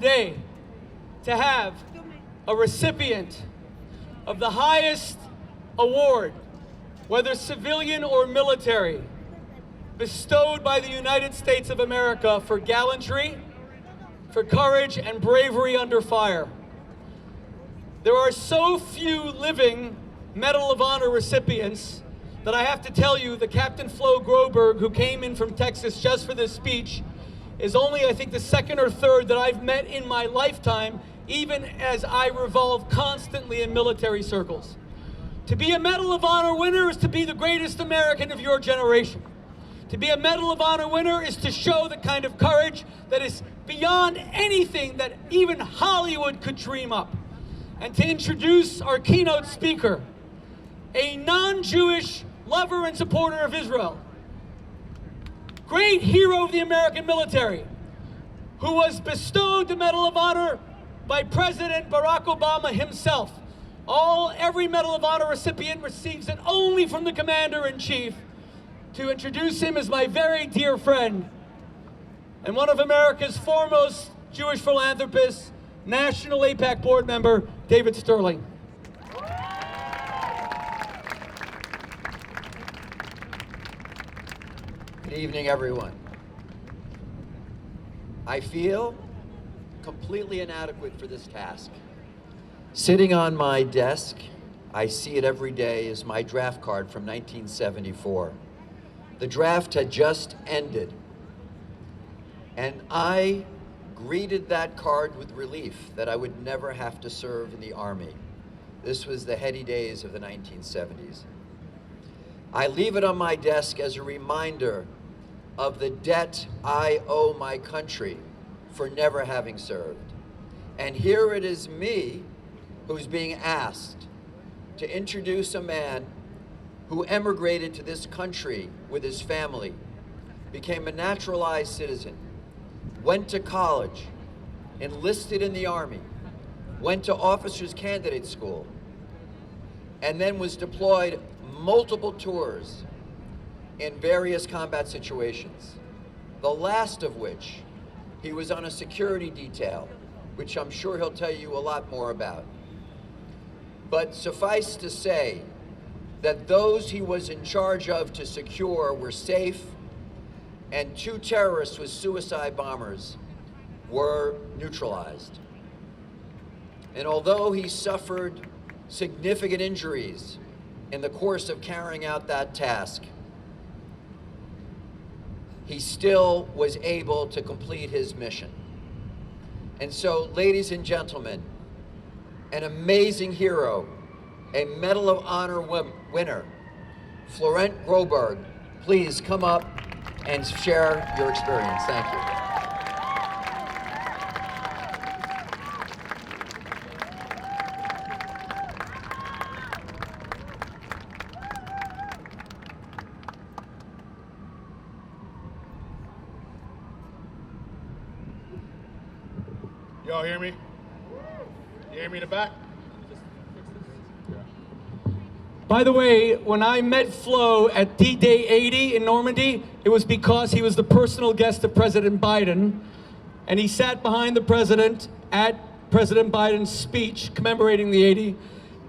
today to have a recipient of the highest award, whether civilian or military, bestowed by the United States of America for gallantry, for courage and bravery under fire. There are so few living Medal of Honor recipients that I have to tell you that Captain Flo Groberg, who came in from Texas just for this speech, is only, I think, the second or third that I've met in my lifetime, even as I revolve constantly in military circles. To be a Medal of Honor winner is to be the greatest American of your generation. To be a Medal of Honor winner is to show the kind of courage that is beyond anything that even Hollywood could dream up. And to introduce our keynote speaker, a non-Jewish lover and supporter of Israel, great hero of the American military, who was bestowed the Medal of Honor by President Barack Obama himself. Every Medal of Honor recipient receives it only from the Commander-in-Chief. To introduce him as my very dear friend and one of America's foremost Jewish philanthropists, National AIPAC board member, David Sterling. Good evening, everyone. I feel completely inadequate for this task. Sitting on my desk, I see it every day, is my draft card from 1974. The draft had just ended, and I greeted that card with relief that I would never have to serve in the Army. This was the heady days of the 1970s. I leave it on my desk as a reminder of the debt I owe my country for never having served. And here it is me who's being asked to introduce a man who emigrated to this country with his family, became a naturalized citizen, went to college, enlisted in the Army, went to officers candidate school, and then was deployed multiple tours in various combat situations, the last of which he was on a security detail, which I'm sure he'll tell you a lot more about. But suffice to say that those he was in charge of to secure were safe, and 2 terrorists with suicide bombers were neutralized. And although he suffered significant injuries in the course of carrying out that task, he still was able to complete his mission. And so, ladies and gentlemen, an amazing hero, a Medal of Honor winner, Florent Groberg, please come up and share your experience. Thank you. Y'all hear me? You hear me in the back? By the way, when I met Flo at D-Day 80 in Normandy, it was because he was the personal guest of President Biden, and he sat behind the president at President Biden's speech commemorating the 80.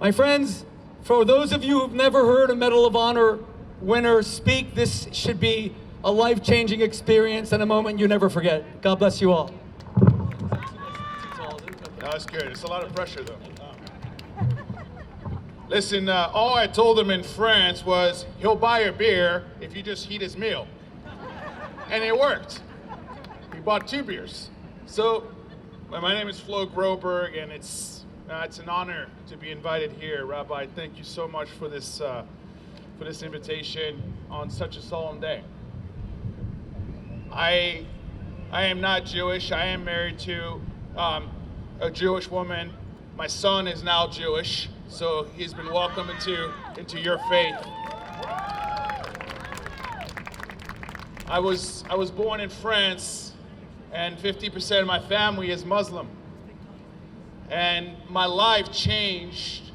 My friends, for those of you who've never heard a Medal of Honor winner speak, this should be a life-changing experience and a moment you never forget. God bless you all. No, it's good. It's a lot of pressure, though. Listen, all I told him in France was, he'll buy a beer if you just heat his meal. And it worked. He bought 2 beers. So, my name is Flo Groberg, and it's an honor to be invited here. Rabbi, thank you so much for this invitation on such a solemn day. I am not Jewish. I am married to a Jewish woman. My son is now Jewish, so he's been welcomed into your faith. I was born in France, and 50% of my family is Muslim. And my life changed.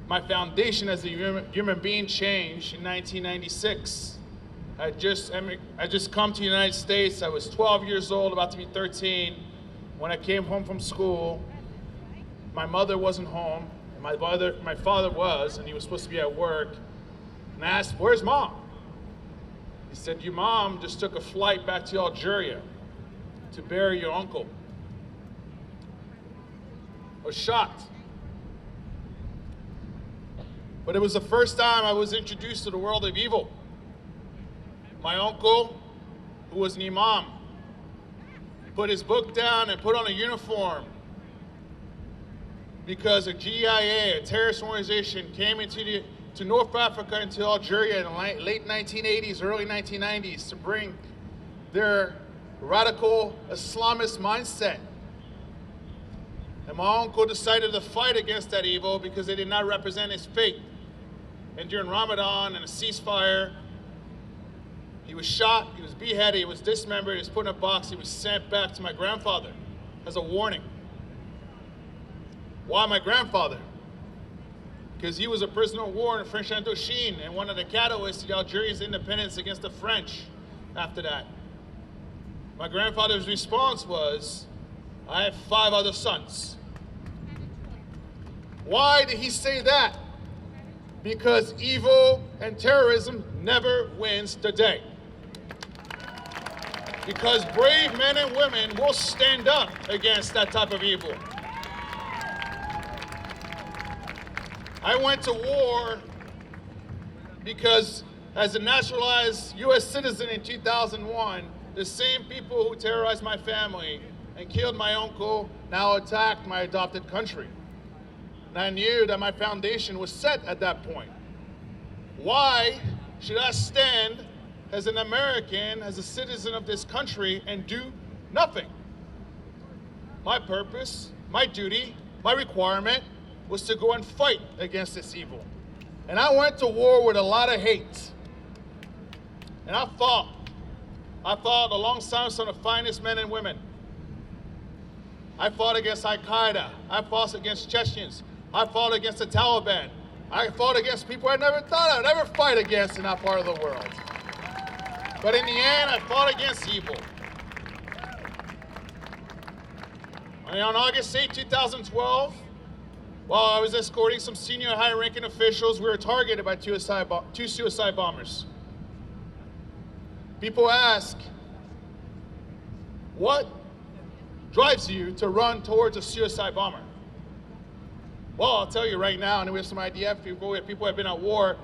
My foundation as a human being changed in 1996. I just come to the United States. I was 12 years old, about to be 13. when I came home from school, my mother wasn't home, and my father was, and he was supposed to be at work. And I asked, "Where's Mom?" He said, "Your mom just took a flight back to Algeria to bury your uncle." I was shocked. But it was the first time I was introduced to the world of evil. My uncle, who was an imam, put his book down and put on a uniform because a GIA, a terrorist organization, came to North Africa, into Algeria in the late 1980s, early 1990s to bring their radical Islamist mindset. And my uncle decided to fight against that evil because they did not represent his faith. And during Ramadan and a ceasefire, he was shot, he was beheaded, he was dismembered, he was put in a box, he was sent back to my grandfather as a warning. Why my grandfather? Because he was a prisoner of war in French Indochine and one of the catalysts of Algeria's independence against the French after that. My grandfather's response was, "I have 5 other sons." Why did he say that? Because evil and terrorism never wins the day. Because brave men and women will stand up against that type of evil. I went to war because as a naturalized U.S. citizen in 2001, the same people who terrorized my family and killed my uncle now attacked my adopted country. And I knew that my foundation was set at that point. Why should I stand as an American, as a citizen of this country, and do nothing? My purpose, my duty, my requirement was to go and fight against this evil. And I went to war with a lot of hate. And I fought alongside some of the finest men and women. I fought against Al-Qaeda. I fought against Chechens. I fought against the Taliban. I fought against people I never thought I'd ever fight against in that part of the world. But in the end, I fought against evil. And on August 8, 2012, while I was escorting some senior high-ranking officials, we were targeted by two suicide bombers. People ask, what drives you to run towards a suicide bomber? Well, I'll tell you right now, and we have some IDF people, we have people who have been at war.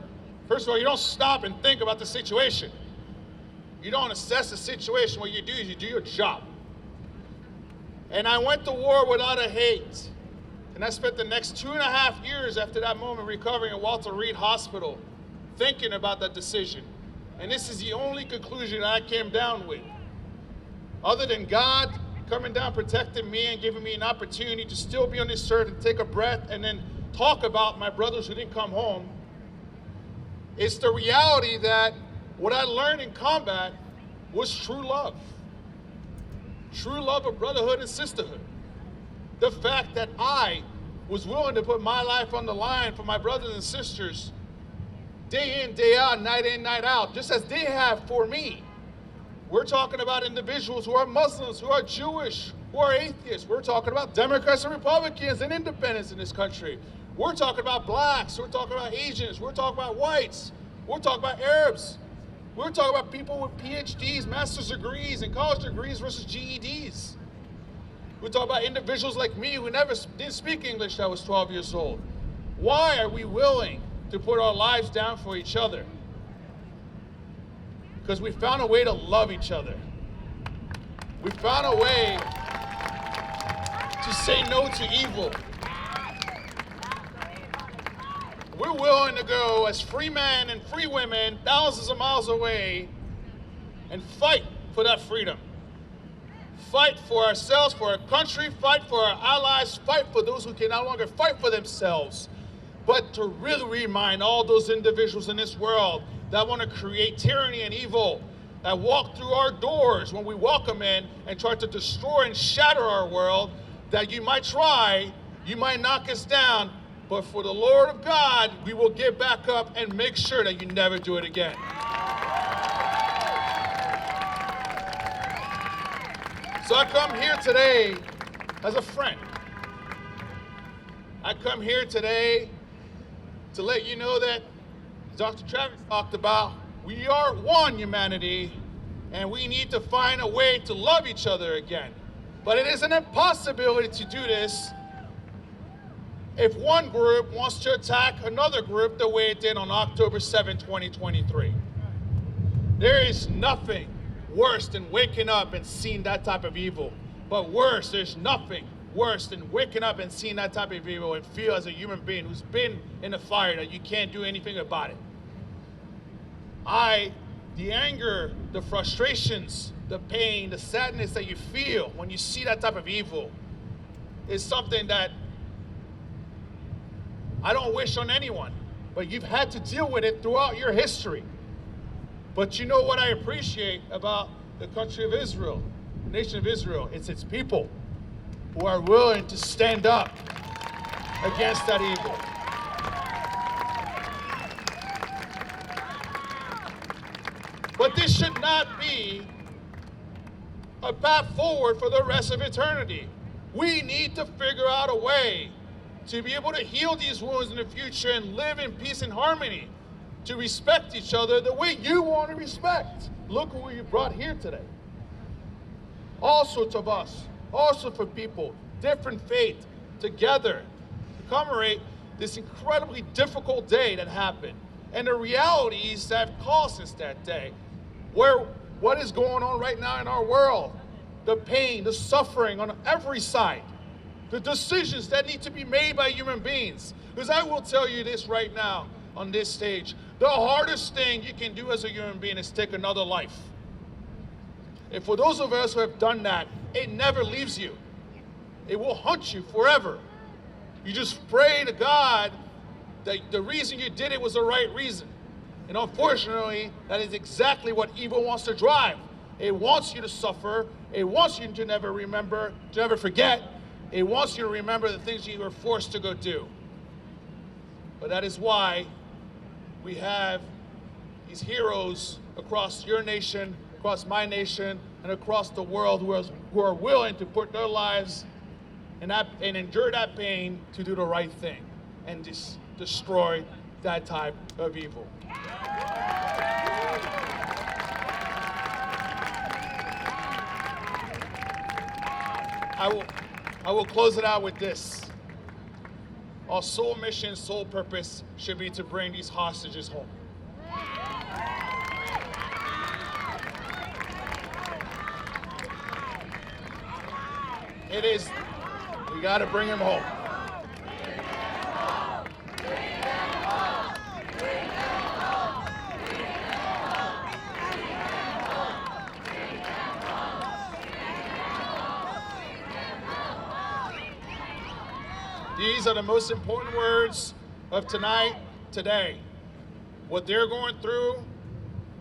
First of all, you don't stop and think about the situation. You don't assess the situation. What you do is you do your job. And I went to war without a hate. And I spent the next 2.5 years after that moment recovering at Walter Reed Hospital, thinking about that decision. And this is the only conclusion I came down with. Other than God coming down, protecting me, and giving me an opportunity to still be on this earth and take a breath and then talk about my brothers who didn't come home, it's the reality that what I learned in combat was true love. True love of brotherhood and sisterhood. The fact that I was willing to put my life on the line for my brothers and sisters day in, day out, night in, night out, just as they have for me. We're talking about individuals who are Muslims, who are Jewish, who are atheists. We're talking about Democrats and Republicans and independents in this country. We're talking about blacks. We're talking about Asians. We're talking about whites. We're talking about Arabs. We're talking about people with PhDs, master's degrees, and college degrees versus GEDs. We're talking about individuals like me who never didn't speak English till I was 12 years old. Why are we willing to put our lives down for each other? Because we found a way to love each other. We found a way to say no to evil. We're willing to go as free men and free women thousands of miles away and fight for that freedom. Fight for ourselves, for our country, fight for our allies, fight for those who can no longer fight for themselves, but to really remind all those individuals in this world that want to create tyranny and evil, that walk through our doors when we welcome in and try to destroy and shatter our world, that you might try, you might knock us down, but for the Lord of God, we will get back up and make sure that you never do it again. So I come here today as a friend. I come here today to let you know that Dr. Travis talked about, we are one humanity, and we need to find a way to love each other again. But it is an impossibility to do this if one group wants to attack another group the way it did on October 7, 2023. There is nothing worse than waking up and seeing that type of evil. But worse, there's nothing worse than waking up and seeing that type of evil and feel as a human being who's been in the fire that you can't do anything about it. The anger, the frustrations, the pain, the sadness that you feel when you see that type of evil is something that I don't wish on anyone, but you've had to deal with it throughout your history. But you know what I appreciate about the country of Israel, the nation of Israel? It's its people who are willing to stand up against that evil. But this should not be a path forward for the rest of eternity. We need to figure out a way to be able to heal these wounds in the future and live in peace and harmony, to respect each other the way you want to respect. Look who you brought here today. All sorts of us, all sorts of people, different faith, together to commemorate this incredibly difficult day that happened and the realities that have caused us that day. What is going on right now in our world, the pain, the suffering on every side, the decisions that need to be made by human beings. Because I will tell you this right now on this stage, the hardest thing you can do as a human being is take another life. And for those of us who have done that, it never leaves you. It will haunt you forever. You just pray to God that the reason you did it was the right reason. And unfortunately, that is exactly what evil wants to drive. It wants you to suffer. It wants you to never remember, to never forget. It wants you to remember the things you were forced to go do. But that is why we have these heroes across your nation, across my nation, and across the world who are willing to put their lives and endure that pain to do the right thing and destroy that type of evil. I will close it out with this. Our sole mission, sole purpose should be to bring these hostages home. It is, we got to bring them home. These are the most important words of today. What they're going through,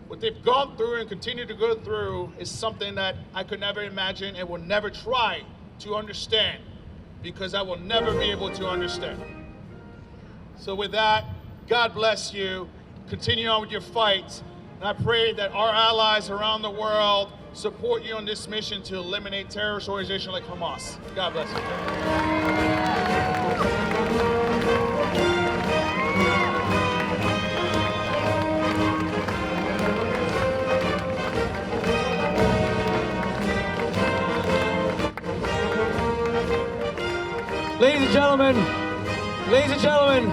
what they've gone through and continue to go through is something that I could never imagine and will never try to understand, because I will never be able to understand. So with that, God bless you. Continue on with your fight. And I pray that our allies around the world support you on this mission to eliminate terrorist organizations like Hamas. God bless you. Ladies and gentlemen,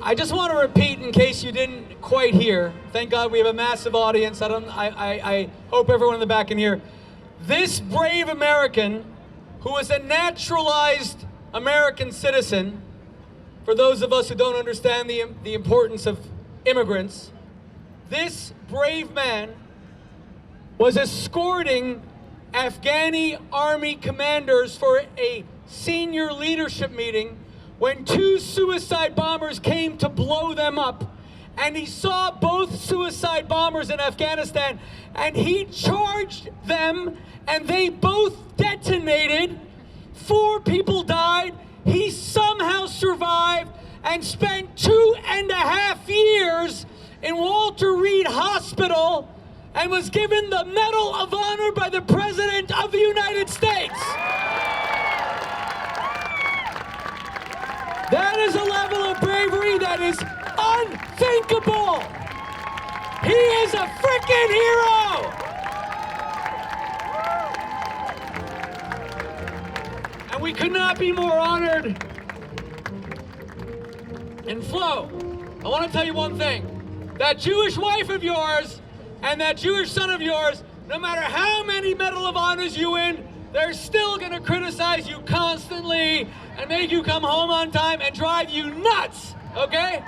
I just want to repeat in case you didn't quite hear. Thank God we have a massive audience. I hope everyone in the back can hear. This brave American, who is a naturalized American citizen, for those of us who don't understand the importance of immigrants, this brave man was escorting Afghani army commanders for a senior leadership meeting when two suicide bombers came to blow them up. And he saw both suicide bombers in Afghanistan, and he charged them, and they both detonated. 4 people died. He somehow survived and spent 2.5 years in Walter Reed Hospital and was given the Medal of Honor by the President of the United States. That is a level of bravery that is unthinkable. He is a freaking hero. And we could not be more honored. And Flo, I want to tell you one thing. That Jewish wife of yours and that Jewish son of yours, no matter how many Medal of Honors you win, they're still going to criticize you constantly and make you come home on time and drive you nuts, okay?